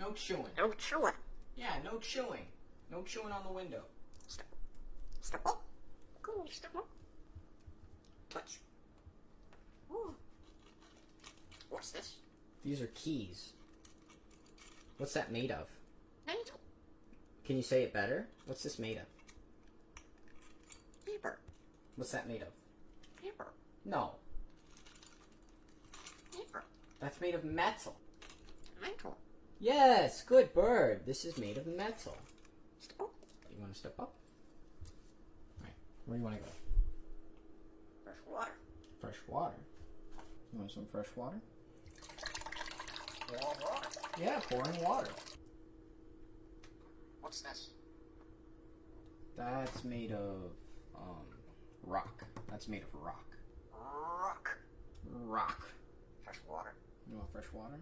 No chewing. No chewing. Yeah, no chewing. No chewing on the window. Step. Step up. Go, step up. Touch. Ooh. What's this? These are keys. What's that made of? Metal. Can you say it better? What's this made of? Paper. What's that made of? Paper. No. Paper. That's made of metal. Metal. Yes, good bird. This is made of metal. Step up. You want to step up? Alright, where do you want to go? Fresh water. Fresh water. You want some fresh water? Warm water. Yeah, pouring water. What's this? That's made of, rock. That's made of rock. Rock. Rock. Fresh water. You want fresh water?